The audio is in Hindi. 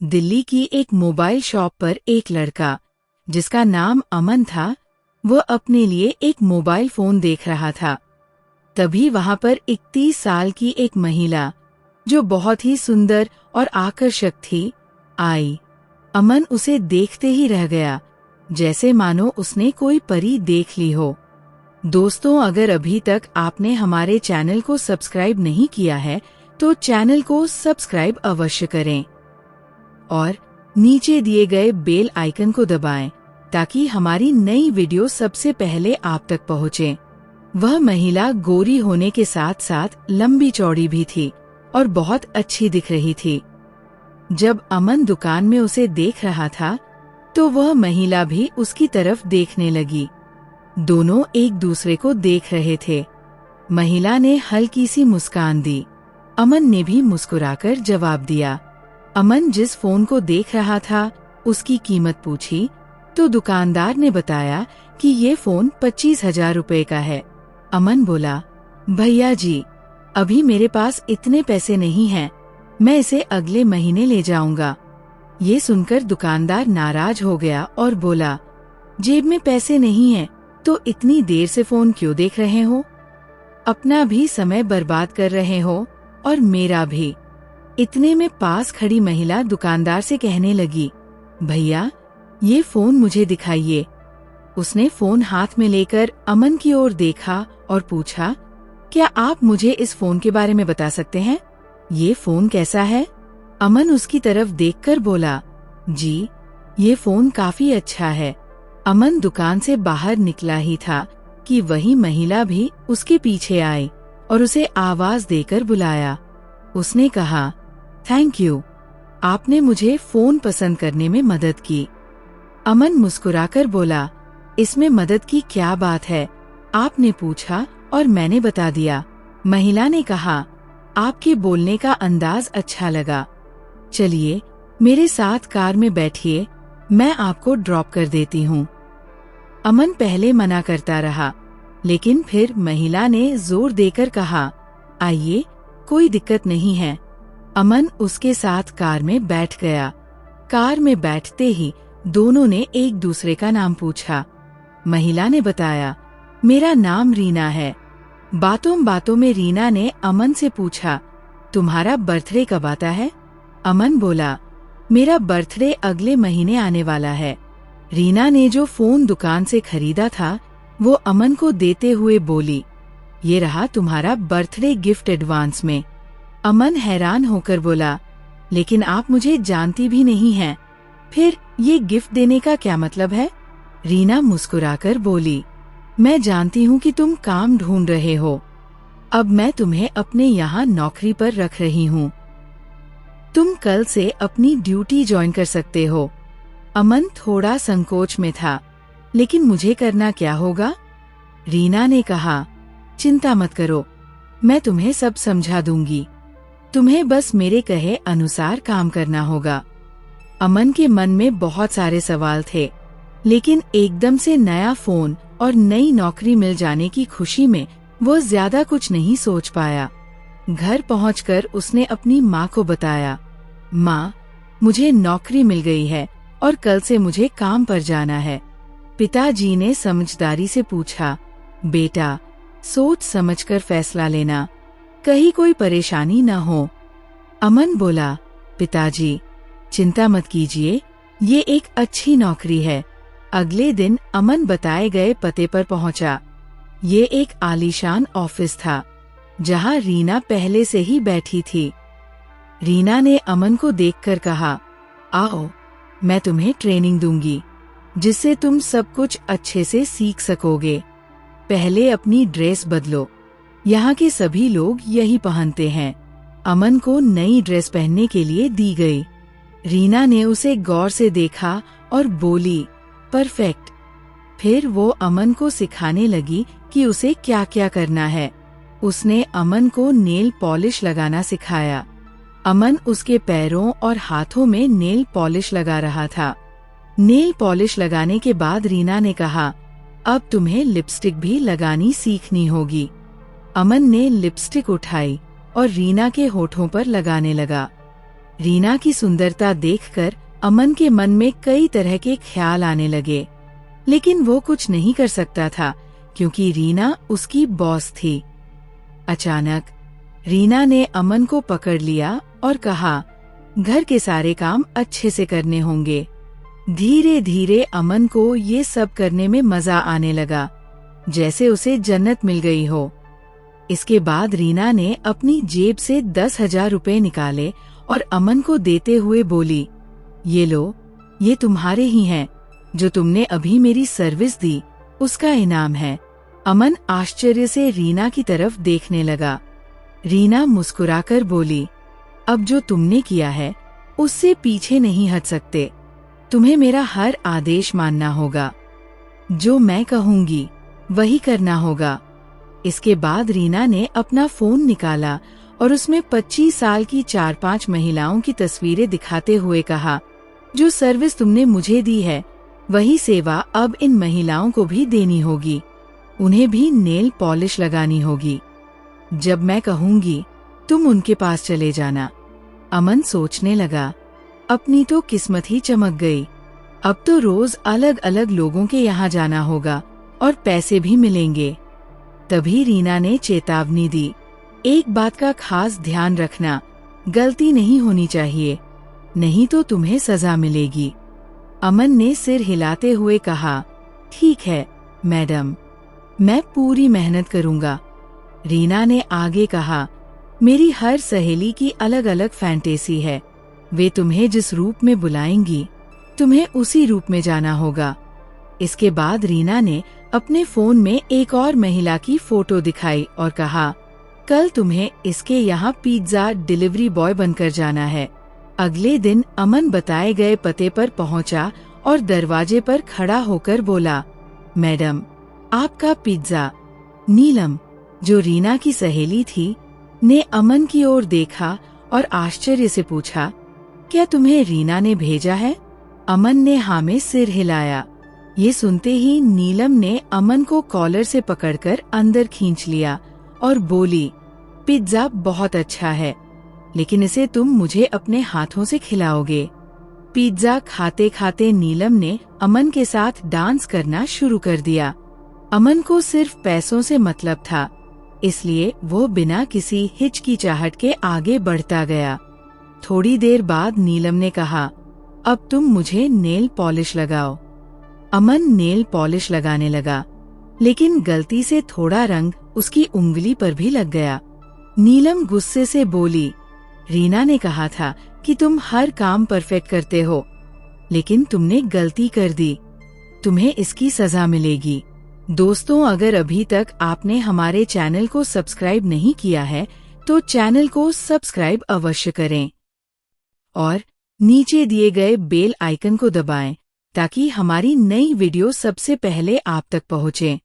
दिल्ली की एक मोबाइल शॉप पर एक लड़का, जिसका नाम अमन था, वह अपने लिए एक मोबाइल फोन देख रहा था। तभी वहां पर 31 साल की एक महिला, जो बहुत ही सुंदर और आकर्षक थी, आई। अमन उसे देखते ही रह गया, जैसे मानो उसने कोई परी देख ली हो। दोस्तों, अगर अभी तक आपने हमारे चैनल को सब्सक्राइब नहीं किया है तो चैनल को सब्सक्राइब अवश्य करें और नीचे दिए गए बेल आइकन को दबाएं ताकि हमारी नई वीडियो सबसे पहले आप तक पहुंचे। वह महिला गोरी होने के साथ साथ लंबी चौड़ी भी थी और बहुत अच्छी दिख रही थी। जब अमन दुकान में उसे देख रहा था तो वह महिला भी उसकी तरफ देखने लगी। दोनों एक दूसरे को देख रहे थे। महिला ने हल्की सी मुस्कान दी। अमन ने भी मुस्कुराकर जवाब दिया। अमन जिस फोन को देख रहा था उसकी कीमत पूछी तो दुकानदार ने बताया कि ये फोन 25,000 रुपए का है। अमन बोला, भैया जी, अभी मेरे पास इतने पैसे नहीं हैं, मैं इसे अगले महीने ले जाऊंगा। ये सुनकर दुकानदार नाराज हो गया और बोला, जेब में पैसे नहीं हैं तो इतनी देर से फोन क्यों देख रहे हो? अपना भी समय बर्बाद कर रहे हो और मेरा भी। इतने में पास खड़ी महिला दुकानदार से कहने लगी, भैया, ये फोन मुझे दिखाइए। उसने फोन हाथ में लेकर अमन की ओर देखा और पूछा, क्या आप मुझे इस फोन के बारे में बता सकते हैं? ये फोन कैसा है? अमन उसकी तरफ देखकर बोला, जी, ये फोन काफी अच्छा है। अमन दुकान से बाहर निकला ही था कि वही महिला भी उसके पीछे आई और उसे आवाज देकर बुलाया। उसने कहा, थैंक यू, आपने मुझे फोन पसंद करने में मदद की। अमन मुस्कुराकर बोला, इसमें मदद की क्या बात है? आपने पूछा और मैंने बता दिया। महिला ने कहा, आपके बोलने का अंदाज अच्छा लगा। चलिए मेरे साथ कार में बैठिए, मैं आपको ड्रॉप कर देती हूँ। अमन पहले मना करता रहा, लेकिन फिर महिला ने जोर देकर कहा, आइए, कोई दिक्कत नहीं है। अमन उसके साथ कार में बैठ गया। कार में बैठते ही दोनों ने एक दूसरे का नाम पूछा। महिला ने बताया, मेरा नाम रीना है। बातों बातों में रीना ने अमन से पूछा, तुम्हारा बर्थडे कब आता है? अमन बोला, मेरा बर्थडे अगले महीने आने वाला है। रीना ने जो फोन दुकान से खरीदा था वो अमन को देते हुए बोली, ये रहा तुम्हारा बर्थडे गिफ्ट एडवांस में। अमन हैरान होकर बोला, लेकिन आप मुझे जानती भी नहीं हैं, फिर ये गिफ्ट देने का क्या मतलब है? रीना मुस्कुराकर बोली, मैं जानती हूँ कि तुम काम ढूंढ रहे हो। अब मैं तुम्हें अपने यहाँ नौकरी पर रख रही हूँ। तुम कल से अपनी ड्यूटी ज्वाइन कर सकते हो। अमन थोड़ा संकोच में था, लेकिन मुझे करना क्या होगा? रीना ने कहा, चिंता मत करो, मैं तुम्हें सब समझा दूंगी। तुम्हें बस मेरे कहे अनुसार काम करना होगा। अमन के मन में बहुत सारे सवाल थे, लेकिन एकदम से नया फोन और नई नौकरी मिल जाने की खुशी में वो ज्यादा कुछ नहीं सोच पाया। घर पहुंचकर उसने अपनी माँ को बताया, माँ, मुझे नौकरी मिल गई है और कल से मुझे काम पर जाना है। पिताजी ने समझदारी से पूछा, बेटा, सोच समझकर फैसला लेना, कहीं कोई परेशानी न हो। अमन बोला, पिताजी, चिंता मत कीजिए, ये एक अच्छी नौकरी है। अगले दिन अमन बताए गए पते पर पहुंचा। ये एक आलीशान ऑफिस था, जहां रीना पहले से ही बैठी थी। रीना ने अमन को देखकर कहा, आओ, मैं तुम्हें ट्रेनिंग दूंगी, जिससे तुम सब कुछ अच्छे से सीख सकोगे। पहले अपनी ड्रेस बदलो, यहाँ के सभी लोग यही पहनते हैं। अमन को नई ड्रेस पहनने के लिए दी गई। रीना ने उसे गौर से देखा और बोली, परफेक्ट। फिर वो अमन को सिखाने लगी कि उसे क्या क्या करना है। उसने अमन को नेल पॉलिश लगाना सिखाया। अमन उसके पैरों और हाथों में नेल पॉलिश लगा रहा था। नेल पॉलिश लगाने के बाद रीना ने कहा, अब तुम्हें लिपस्टिक भी लगानी सीखनी होगी। अमन ने लिपस्टिक उठाई और रीना के होठों पर लगाने लगा। रीना की सुंदरता देखकर अमन के मन में कई तरह के ख्याल आने लगे, लेकिन वो कुछ नहीं कर सकता था क्योंकि रीना उसकी बॉस थी। अचानक रीना ने अमन को पकड़ लिया और कहा, घर के सारे काम अच्छे से करने होंगे। धीरे धीरे अमन को ये सब करने में मजा आने लगा, जैसे उसे जन्नत मिल गई हो। इसके बाद रीना ने अपनी जेब से 10,000 रुपए निकाले और अमन को देते हुए बोली, ये लो, ये तुम्हारे ही हैं, जो तुमने अभी मेरी सर्विस दी उसका इनाम है। अमन आश्चर्य से रीना की तरफ देखने लगा। रीना मुस्कुराकर बोली, अब जो तुमने किया है उससे पीछे नहीं हट सकते। तुम्हें मेरा हर आदेश मानना होगा, जो मैं कहूंगी वही करना होगा। इसके बाद रीना ने अपना फोन निकाला और उसमें 25 साल की 4-5 महिलाओं की तस्वीरें दिखाते हुए कहा, जो सर्विस तुमने मुझे दी है वही सेवा अब इन महिलाओं को भी देनी होगी। उन्हें भी नेल पॉलिश लगानी होगी। जब मैं कहूंगी तुम उनके पास चले जाना। अमन सोचने लगा, अपनी तो किस्मत ही चमक गई। अब तो रोज अलग अलग लोगों के यहाँ जाना होगा और पैसे भी मिलेंगे। तभी रीना ने चेतावनी दी, एक बात का खास ध्यान रखना, गलती नहीं होनी चाहिए, नहीं तो तुम्हें सजा मिलेगी। अमन ने सिर हिलाते हुए कहा, ठीक है मैडम, मैं पूरी मेहनत करूंगा। रीना ने आगे कहा, मेरी हर सहेली की अलग अलग फैंटेसी है, वे तुम्हें जिस रूप में बुलाएंगी तुम्हें उसी रूप में जाना होगा। इसके बाद रीना ने अपने फोन में एक और महिला की फोटो दिखाई और कहा, कल तुम्हें इसके यहाँ पिज्जा डिलीवरी बॉय बनकर जाना है। अगले दिन अमन बताए गए पते पर पहुंचा और दरवाजे पर खड़ा होकर बोला, मैडम, आपका पिज्जा। नीलम, जो रीना की सहेली थी, ने अमन की ओर देखा और आश्चर्य से पूछा, क्या तुम्हें रीना ने भेजा है? अमन ने हाँ में सिर हिलाया। ये सुनते ही नीलम ने अमन को कॉलर से पकड़कर अंदर खींच लिया और बोली, पिज्जा बहुत अच्छा है, लेकिन इसे तुम मुझे अपने हाथों से खिलाओगे। पिज्जा खाते खाते नीलम ने अमन के साथ डांस करना शुरू कर दिया। अमन को सिर्फ पैसों से मतलब था, इसलिए वो बिना किसी हिचकिचाहट के आगे बढ़ता गया। थोड़ी देर बाद नीलम ने कहा, अब तुम मुझे नेल पॉलिश लगाओ। अमन नेल पॉलिश लगाने लगा, लेकिन गलती से थोड़ा रंग उसकी उंगली पर भी लग गया। नीलम गुस्से से बोली, रीना ने कहा था कि तुम हर काम परफेक्ट करते हो, लेकिन तुमने गलती कर दी, तुम्हें इसकी सजा मिलेगी। दोस्तों, अगर अभी तक आपने हमारे चैनल को सब्सक्राइब नहीं किया है तो चैनल को सब्सक्राइब अवश्य करें और नीचे दिए गए बेल आइकन को दबाएं ताकि हमारी नई वीडियो सबसे पहले आप तक पहुंचे।